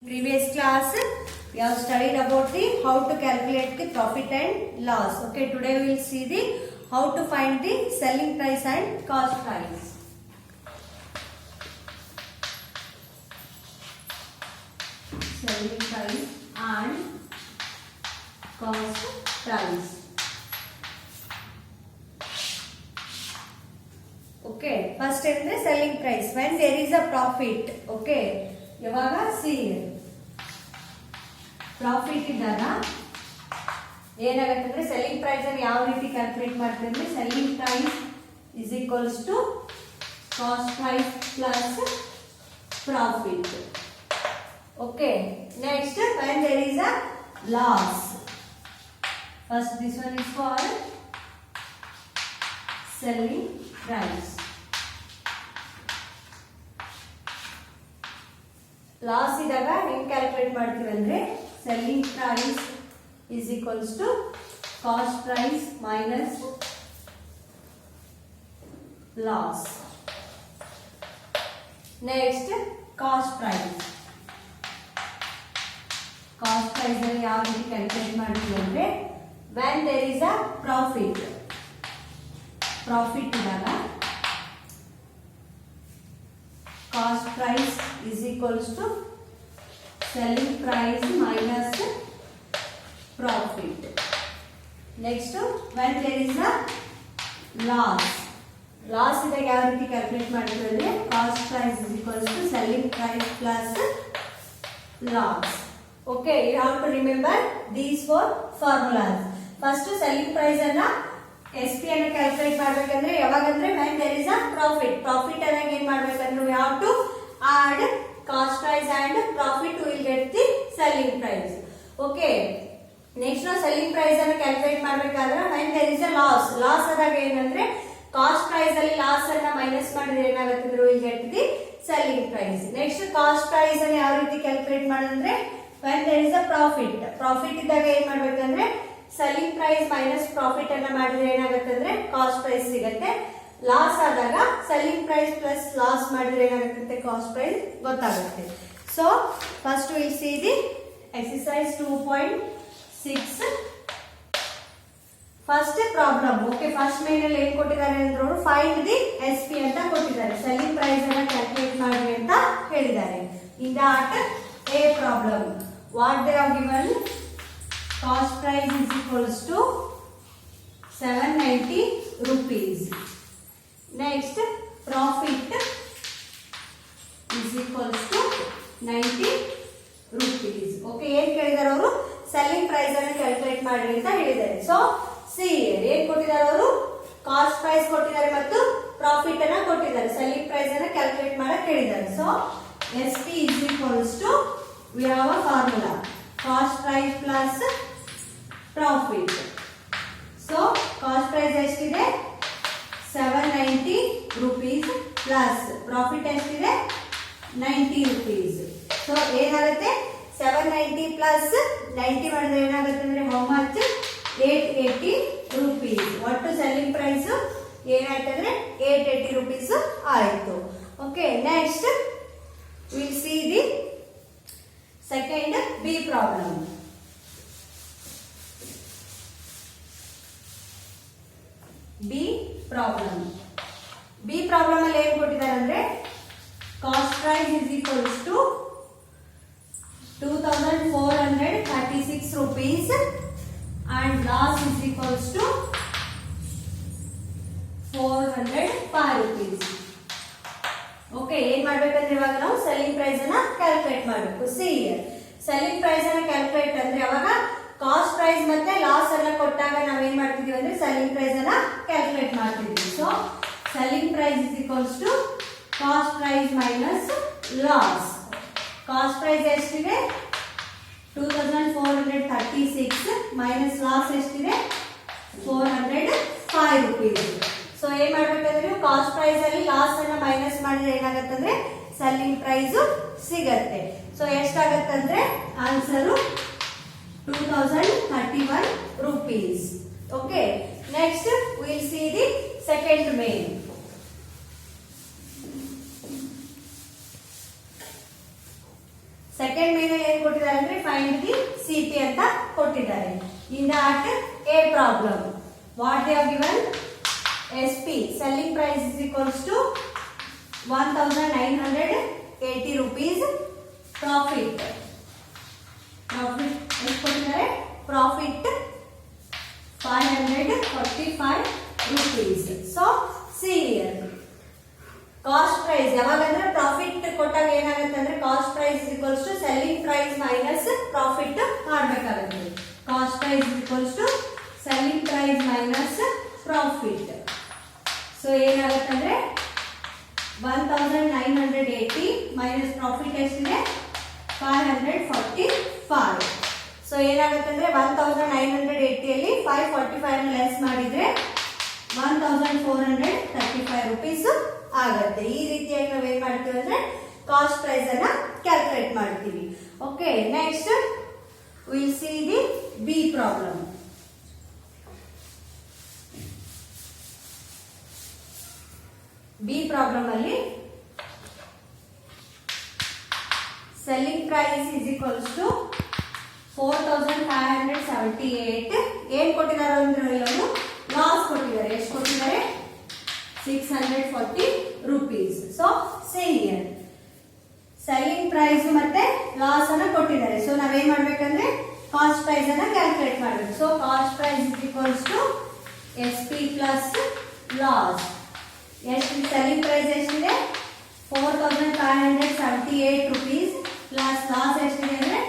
Previous class we have studied about the how to calculate the profit and loss. Okay, today we will see the how to find the selling price and cost price. Selling price and cost price. Okay, first is the selling price when there is a profit. Okay. ಯಾವಾಗ C profit ಇದ್ದಾಗ ಏನಾಗುತ್ತೆ ಅಂದ್ರೆ selling price ಅನ್ನು ಯಾವ ರೀತಿ calculate ಮಾಡ್ತೀವಿ ಅಂದ್ರೆ selling price is equals to cost price plus profit. Okay, next when there is a loss, first this one is called selling price. Loss ಇದ್ದಾಗ ಹೆಂಗ್ ಕ್ಯಾಲ್ಕುಲೇಟ್ ಮಾಡ್ತೀವಿ ಅಂದ್ರೆ selling price is equals to cost price minus loss. Next cost price. Cost price ಅಲ್ಲಿ ಯಾವ ರೀತಿ calculate ಮಾಡ್ತೀವಿ ಅಂದ್ರೆ when there is a profit ಇದ್ದಾಗ cost price is equals to selling price minus profit. Next, when there is a loss idag yav riti calculate madtidre andre cost price is equals to selling price plus loss. Okay, you have to remember these four formulas. First, selling price anna SP ಅನ್ನು calculate ಮಾಡಬೇಕಂದ್ರೆ ಯಾವಾಗಂದ್ರೆ when there is a profit ಅದಾಗ ಏನು ಮಾಡಬೇಕಂದ್ರೆ we have to add cost price and profit will get the selling price. Okay, next ನಾವು selling price ಅನ್ನು calculate ಮಾಡಬೇಕಾದ್ರೆ when there is a loss ಅದಾಗ ಏನಂದ್ರೆ cost price ಅಲ್ಲಿ loss ಅನ್ನು ಮೈನಸ್ ಮಾಡಿದ್ರೆ ಏನಾಗುತ್ತೆ ಅಂದ್ರೆ will get the selling price. Next cost price ಅನ್ನು ಯಾವ ರೀತಿ ಕ್ಯಾಲ್ಕುಲೇಟ್ ಮಾಡೋದಂದ್ರೆ when there is a profit ಇದ್ದಾಗ ಏನು ಮಾಡಬೇಕಂದ್ರೆ ಸೆಲ್ಲಿಂಗ್ ಪ್ರೈಸ್ ಮೈನಸ್ ಪ್ರಾಫಿಟ್ ಅನ್ನ ಮಾಡಿದ್ರೆ ಏನಾಗುತ್ತೆ ಅಂದ್ರೆ ಕಾಸ್ಟ್ ಪ್ರೈಸ್ ಸಿಗುತ್ತೆ. ಲಾಸ್ ಆದಾಗ ಸೆಲ್ಲಿಂಗ್ ಪ್ರೈಸ್ ಪ್ಲಸ್ ಲಾಸ್ ಮಾಡಿದ್ರೆ ಏನಾಗುತ್ತೆ ಕಾಸ್ಟ್ ಪ್ರೈಸ್ ಗೊತ್ತಾಗುತ್ತೆ. So first will see the exercise 2.6 first problem. Okay, first main ಅಲ್ಲಿ ಏನ್ ಕೊಟ್ಟಿದ್ದಾರೆ ಅಂದ್ರೆ ಅವರು ಫೈಂಡ್ ದಿ SP ಅಂತ ಕೊಟ್ಟಿದ್ದಾರೆ, ಸೆಲ್ಲಿಂಗ್ ಪ್ರೈಸ್ ಅನ್ನ ಕ್ಯಾಲ್ಕುಲೇಟ್ ಮಾಡಿ ಅಂತ ಹೇಳಿದ್ದಾರೆ. In that A problem what they have given cost price is equals to 790 rupees. Next, profit is equals to 90 rupees. Okay, ಏನು ಕೇಳಿದಾರೆ ಅವರು ಸೆಲ್ಲಿಂಗ್ ಪ್ರೈಸ್ ಅನ್ನು ಕ್ಯಾಲ್ಕುಲೇಟ್ ಮಾಡಿ ಅಂತ ಹೇಳಿದ್ದಾರೆ. ಸೊ ಸಿ ಏನು ಕೊಟ್ಟಿದ್ದಾರೆ ಅವರು ಕಾಸ್ಟ್ ಪ್ರೈಸ್ ಕೊಟ್ಟಿದ್ದಾರೆ ಮತ್ತು ಪ್ರಾಫಿಟ್ ಅನ್ನ ಕೊಟ್ಟಿದ್ದಾರೆ, ಸೆಲ್ಲಿಂಗ್ ಪ್ರೈಸ್ ಅನ್ನ ಕ್ಯಾಲ್ಕುಲೇಟ್ ಮಾಡಕ್ಕೆ ಹೇಳಿದ್ದಾರೆ. So SP is equals to we have a formula cost price plus profit. So cost price ಎಷ್ಟಿದೆ 790 rupees plus profit ಎಷ್ಟಿದೆ 90 rupees. So ಏನಾಗುತ್ತೆ 790 plus 90 ಮಾಡಿದ್ರೆ ಏನಾಗುತ್ತೆ ಅಂದ್ರೆ how much 880 rupees. ಒಟ್ಟು ಸೆಲ್ಲಿಂಗ್ ಪ್ರೈಸ್ ಏನಾಯ್ತು ಅಂದ್ರೆ 880 rupees ಆಯ್ತು. Okay, next will see the second B problem. B problem ಅಲ್ಲಿ ಏನು ಕೊಟ್ಟಿದ್ದಾರೆ ಅಂದ್ರೆ cost price is equals to 2436 rupees and loss is equals to 405 rupees. Okay, ಏನ್ ಮಾಡ್ಬೇಕಂದ್ರೆ ಇವಾಗ ನಾವು ಸೆಲ್ಲಿಂಗ್ ಪ್ರೈಸ್ ಅನ್ನ ಕ್ಯಾಲ್ಕುಲೇಟ್ ಮಾಡಬೇಕು. ಸಿ ಸೆಲ್ಲಿಂಗ್ ಪ್ರೈಸ್ ಅನ್ನ ಕ್ಯಾಲ್ಕುಲೇಟ್ ಅಂದ್ರೆ ಅವಾಗ ಕಾಸ್ಟ್ ಪ್ರೈಸ್ ಮತ್ತೆ ಲಾಸ್ ಅನ್ನ ಕೊಟ್ಟಾಗ ನಾವ್ ಏನ್ ಮಾಡ್ತಿದೀವಿ ಅಂದ್ರೆ ಸೆಲ್ಲಿಂಗ್ ಪ್ರೈಸ್ ಅನ್ನ ಕ್ಯಾಲ್ಕುಲೇಟ್ ಮಾಡ್ತಿದ್ವಿ. So selling price is equals to cost price minus loss. Cost price ಎಷ್ಟಿದೆ 2436 ಮೈನಸ್ ಲಾಸ್ ಎಷ್ಟಿದೆ 405 rupees. ಸೊ ಏನ್ ಮಾಡ್ಬೇಕಂದ್ರೆ ನೀವು ಕಾಸ್ಟ್ ಪ್ರೈಸ್ ಅಲ್ಲಿ ಲಾಸ್ ಅನ್ನ ಮೈನಸ್ ಮಾಡಿದ್ರೆ ಏನಾಗುತ್ತೆ ಅಂದ್ರೆ ಸೆಲ್ಲಿಂಗ್ ಪ್ರೈಸ್ ಸಿಗತ್ತೆ. ಸೊ ಎಷ್ಟಾಗತ್ತಂದ್ರೆ answer 2031 rupees. Okay, next we will see the second main. Second main find the CP ಅಂತ ಕೊಟ್ಟಿದ್ದಾರೆ. In that a problem, what they have given, SP selling price is equals to 1980 rupees, profit ಎಷ್ಟು ಕೊಟ್ಟಿದ್ದಾರೆ, profit 545 rupees. So see here, cost price ಯಾವಾಗಂದ್ರೆ profit ಕೊಟ್ಟಾಗ ಏನಾಗುತ್ತೆ ಅಂದ್ರೆ cost price equals to selling price minus profit ಮಾಡಬೇಕಾಗುತ್ತೆ. Cost price equals to selling price minus profit. So ಏನಾಗುತ್ತೆ ಅಂದ್ರೆ 1980 minus profit ಎಷ್ಟಿದೆ 545. ಸೊ ಏನಾಗುತ್ತೆ ಅಂದ್ರೆ 1980 ಅಲ್ಲಿ 545 ಲೆಸ್ ಮಾಡಿದ್ರೆ 1435 rupees ಆಗುತ್ತೆ. ಈ ರೀತಿಯಾಗಿ ನಾವು ಏನ್ ಮಾಡ್ತೀವಿ ಅಂದ್ರೆ ಕಾಸ್ಟ್ ಪ್ರೈಸ್ ಅನ್ನ ಕ್ಯಾಲ್ಕುಲೇಟ್ ಮಾಡ್ತೀವಿ. Okay, next will see the B problem. B problem ಅಲ್ಲಿ selling price is equals to 4578. ಏನ್ ಕೊಟ್ಟಿದ್ದಾರೆ ಅಂದ್ರೆ ಇಲ್ಲೂ ಲಾಸ್ ಕೊಟ್ಟಿದ್ದಾರೆ. ಎಷ್ಟು ಕೊಟ್ಟಿದ್ದಾರೆ 640 rupees. So see here, selling price ಮತ್ತೆ ಲಾಸ್ ಅನ್ನ ಕೊಟ್ಟಿದ್ದಾರೆ. ಸೊ ನಾವೇನ್ ಮಾಡ್ಬೇಕಂದ್ರೆ ಕಾಸ್ಟ್ ಪ್ರೈಸ್ ಅನ್ನ ಕ್ಯಾಲ್ಕುಲೇಟ್ ಮಾಡಬೇಕು. So cost price is equals to SP plus loss. ಎಷ್ಟು ಸೆಲ್ಲಿಂಗ್ ಪ್ರೈಸ್ ಎಷ್ಟಿದೆ 4578 rupees ಪ್ಲಸ್ ಲಾಸ್ ಎಷ್ಟಿದೆ ಅಂದ್ರೆ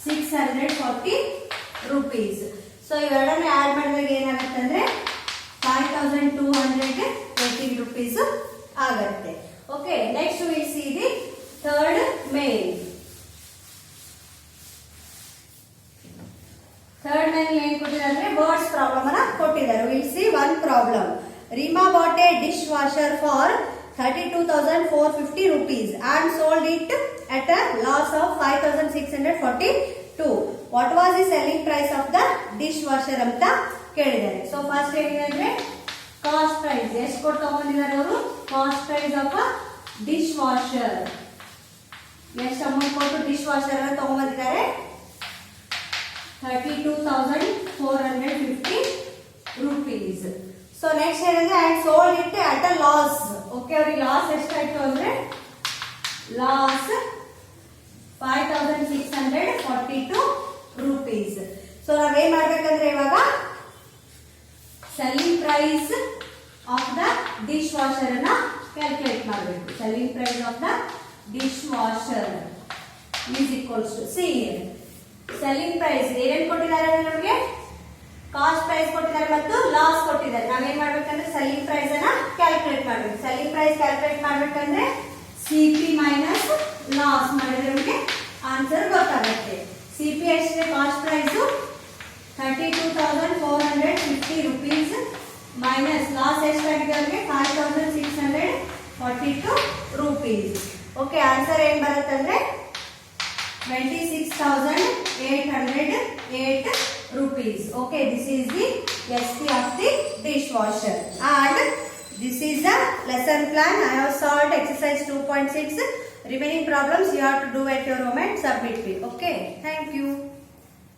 640 rupees. ಸೊ ಇವೆರಡನ್ನ ಆಡ್ ಮಾಡಿದಾಗ ಏನಾಗುತ್ತೆ ಅಂದ್ರೆ 5280 rupees ಆಗುತ್ತೆ. Okay, next will see the third main. Third main ಏನ್ ಕೊಟ್ಟಿದ್ದಾರೆ ಅಂದ್ರೆ ವರ್ಡ್ಸ್ ಪ್ರಾಬ್ಲಮ್ ಅನ್ನ ಕೊಟ್ಟಿದ್ದಾರೆ. Will see one problem. Reema bought a dish washer for 32,450 rupees and sold it at a loss of 5,642. What was the selling price of the dish washer ಅಂತ ಕೇಳಿದ್ದಾರೆ. So first ಏನಿದೆ ಅಂದ್ರೆ cost price ಎಷ್ಟು ಕೊಟ್ಟು ತಗೊಂಡಿದ್ದಾರೆ ಅವರು, cost price of dishwasher ಎಷ್ಟು amount ಕೊಟ್ಟು ಡಿಶ್ ವಾಷರ್ ಅನ್ನು ತಗೊಂಡಿದ್ದಾರೆ 32,450 rupees. ಸೊ ನೆಕ್ಸ್ಟ್ ಏನಂದ್ರೆ and sold it at a loss. Okay, ಅವ್ರಿಗೆ ಲಾಸ್ ಎಷ್ಟಾಯ್ತು ಅಂದ್ರೆ ಲಾಸ್ 5,642 rupees. ಸೊ ನಾವೇನ್ ಮಾಡ್ಬೇಕಂದ್ರೆ ಇವಾಗ selling price of the dishwasher ಅನ್ನ ಕ್ಯಾಲ್ಕುಲೇಟ್ ಮಾಡಬೇಕು. Selling price of the dishwasher is equals to see selling price ಏನೇನು ಕೊಟ್ಟಿದ್ದಾರೆ ಅಂದ್ರೆ ನಮಗೆ ಕಾಸ್ಟ್ ಪ್ರೈಸ್ ಕೊಟ್ಟಿದ್ದಾರೆ ಮತ್ತು ಲಾಸ್ ಕೊಟ್ಟಿದ್ದಾರೆ. ನಾವೇನ್ ಮಾಡ್ಬೇಕಂದ್ರೆ ಸೆಲ್ಲಿಂಗ್ ಪ್ರೈಸ್ ಅನ್ನ ಕ್ಯಾಲ್ಕುಲೇಟ್ ಮಾಡಬೇಕು. ಸೆಲ್ಲಿಂಗ್ ಪ್ರೈಸ್ ಕ್ಯಾಲ್ಕುಲೇಟ್ ಮಾಡ್ಬೇಕಂದ್ರೆ CP ಮೈನಸ್ ಲಾಸ್ ಮಾಡಿದ್ರೆ ನಮಗೆ ಆನ್ಸರ್ ಗೊತ್ತಾಗುತ್ತೆ. CP ಎಷ್ಟಿದೆ cost price 32,450 rupees minus loss ಎಷ್ಟಾಗಿದೆ ಅಂದ್ರೆ 5,642 rupees. ಓಕೆ, ಆನ್ಸರ್ ಏನ್ ಬರುತ್ತೆ ಅಂದ್ರೆ 26,808 rupees. Okay, this is the SP of the dishwasher and this is the lesson plan. I have solved exercise 2.6. Remaining problems you have to do at your home and submit me. Okay, thank you.